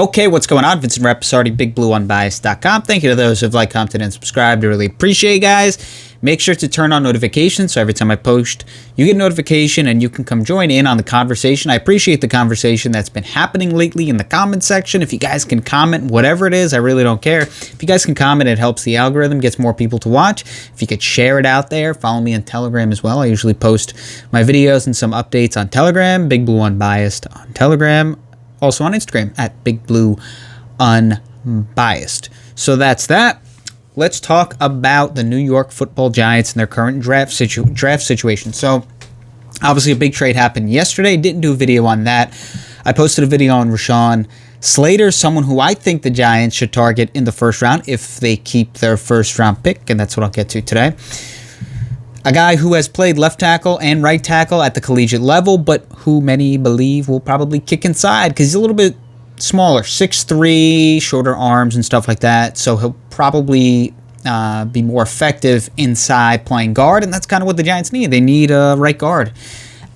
Okay, what's going on? Vincent Rapasardi, BigBlueUnbiased.com. Thank you to those who have liked, commented, and subscribed. I really appreciate you guys. Make sure to turn on notifications so every time I post, you get a notification and you can come join in on the conversation. I appreciate the conversation that's been happening lately in the comment section. If you guys can comment, whatever it is, I really don't care. If you guys can comment, it helps the algorithm, gets more people to watch. If you could share it out there, follow me on Telegram as well. I usually post my videos and some updates on Telegram, Big Blue Unbiased on Telegram. Also on Instagram at Big Blue Unbiased. So that's that. Let's talk about the New York Football Giants and their current draft situation. So obviously a big trade happened yesterday. Didn't do a video on that. I posted a video on Rashawn Slater, someone who I think the Giants should target in the first round if they keep their first round pick, and that's what I'll get to today. A guy who has played left tackle and right tackle at the collegiate level, but who many believe will probably kick inside because he's a little bit smaller, 6'3", shorter arms and stuff like that. So he'll probably be more effective inside playing guard, and that's kind of what the Giants need. They need a right guard.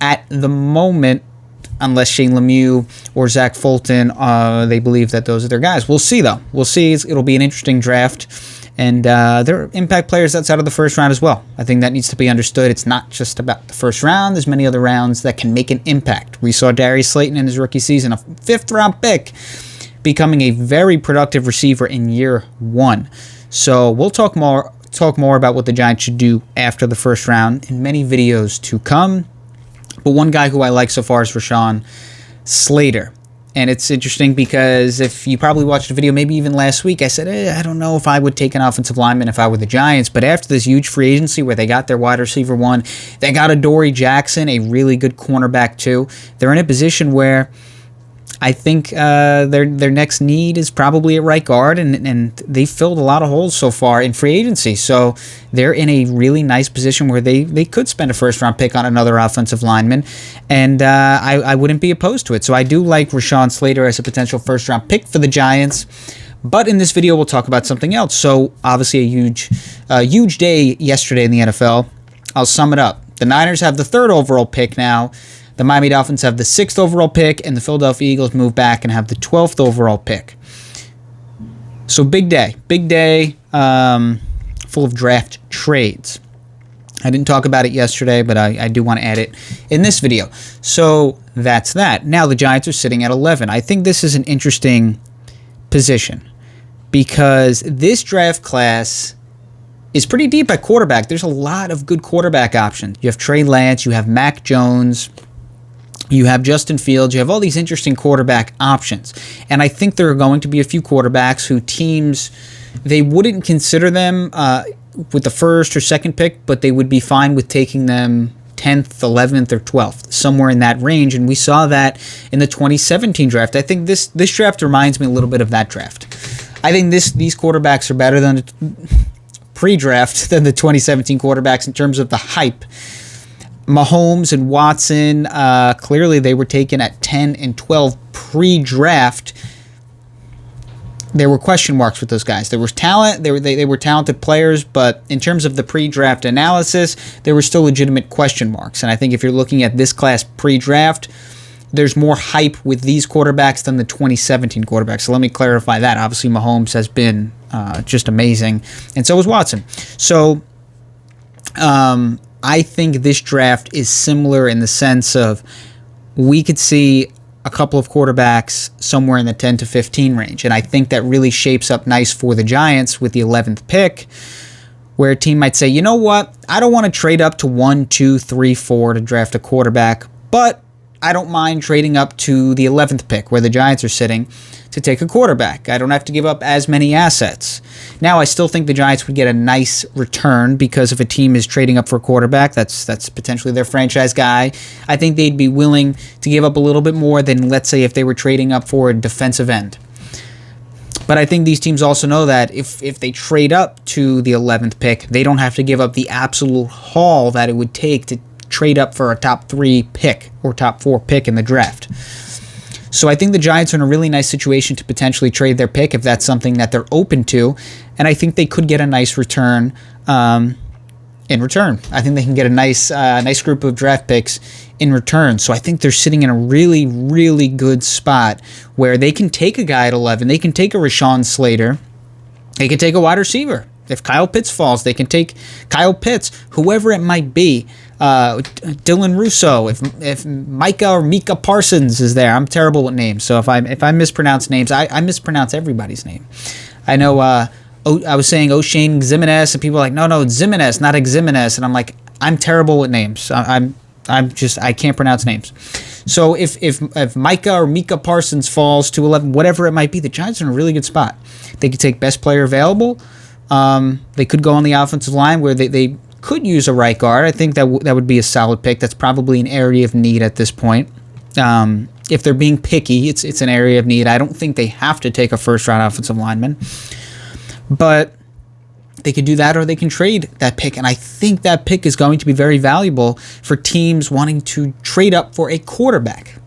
At the moment, unless Shane Lemieux or Zach Fulton, they believe that those are their guys. We'll see, though. We'll see. It'll be an interesting draft. And there are impact players outside of the first round as well. I think that needs to be understood. It's not just about the first round. There's many other rounds that can make an impact. We saw Darius Slayton in his rookie season, a fifth-round pick, becoming a very productive receiver in year one. So we'll talk more about what the Giants should do after the first round in many videos to come. But one guy who I like so far is Rashawn Slater. And it's interesting because if you probably watched the video, maybe even last week, I said, I don't know if I would take an offensive lineman if I were the Giants. But after this huge free agency where they got their wide receiver one, they got a Dory Jackson, a really good cornerback too. They're in a position where I think their next need is probably at right guard, and they filled a lot of holes so far in free agency. So they're in a really nice position where they could spend a first-round pick on another offensive lineman, and I wouldn't be opposed to it. So I do like Rashawn Slater as a potential first-round pick for the Giants. But in this video, we'll talk about something else. So obviously a huge day yesterday in the NFL. I'll sum it up. The Niners have the 3rd overall pick now. The Miami Dolphins have the 6th overall pick, and the Philadelphia Eagles move back and have the 12th overall pick. So big day. Full of draft trades. I didn't talk about it yesterday, but I do want to add it in this video. So that's that. Now the Giants are sitting at 11. I think this is an interesting position because this draft class is pretty deep at quarterback. There's a lot of good quarterback options. You have Trey Lance, you have Mac Jones, you have Justin Fields, you have all these interesting quarterback options. And I think there are going to be a few quarterbacks who teams, they wouldn't consider them with the 1st or 2nd pick, but they would be fine with taking them 10th, 11th, or 12th, somewhere in that range. And we saw that in the 2017 draft. I think this draft reminds me a little bit of that draft. I think these quarterbacks are better than pre-draft than the 2017 quarterbacks in terms of the hype. Mahomes and Watson, clearly they were taken at 10 and 12 pre-draft. There were question marks with those guys. There was talent. They were talented players, but in terms of the pre-draft analysis, there were still legitimate question marks. And I think if you're looking at this class pre-draft, there's more hype with these quarterbacks than the 2017 quarterbacks. So let me clarify that. Obviously, Mahomes has been just amazing, and so was Watson. So I think this draft is similar in the sense of we could see a couple of quarterbacks somewhere in the 10 to 15 range, and I think that really shapes up nice for the Giants with the 11th pick, where a team might say, you know what, I don't want to trade up to 1, 2, 3, 4 to draft a quarterback, but I don't mind trading up to the 11th pick where the Giants are sitting to take a quarterback. I don't have to give up as many assets. Now, I still think the Giants would get a nice return because if a team is trading up for a quarterback, that's potentially their franchise guy. I think they'd be willing to give up a little bit more than, let's say, if they were trading up for a defensive end. But I think these teams also know that if they trade up to the 11th pick, they don't have to give up the absolute haul that it would take to trade up for a top 3 pick or top 4 pick in the draft. So I think the Giants are in a really nice situation to potentially trade their pick if that's something that they're open to, and I think they could get a nice return in return. I think they can get a nice group of draft picks in return. So I think they're sitting in a really, really good spot where they can take a guy at 11. They can take a Rashawn Slater. They can take a wide receiver. If Kyle Pitts falls, they can take Kyle Pitts, whoever it might be. Dylan Russo, if Micah or Mika Parsons is there. I'm terrible with names, so if I mispronounce names, I mispronounce everybody's name. I know I was saying O'Shane Ximenez, and people are like, no, it's Ximenez, not Ximenez, and I'm like, I'm terrible with names. I can't pronounce names. So if Micah or Mika Parsons falls to 11, whatever it might be, the Giants are in a really good spot. They could take best player available. They could go on the offensive line where they could use a right guard. I think that would be a solid pick. That's probably an area of need at this point. If they're being picky, it's an area of need. I don't think they have to take a first-round offensive lineman. But they could do that, or they can trade that pick. And I think that pick is going to be very valuable for teams wanting to trade up for a quarterback.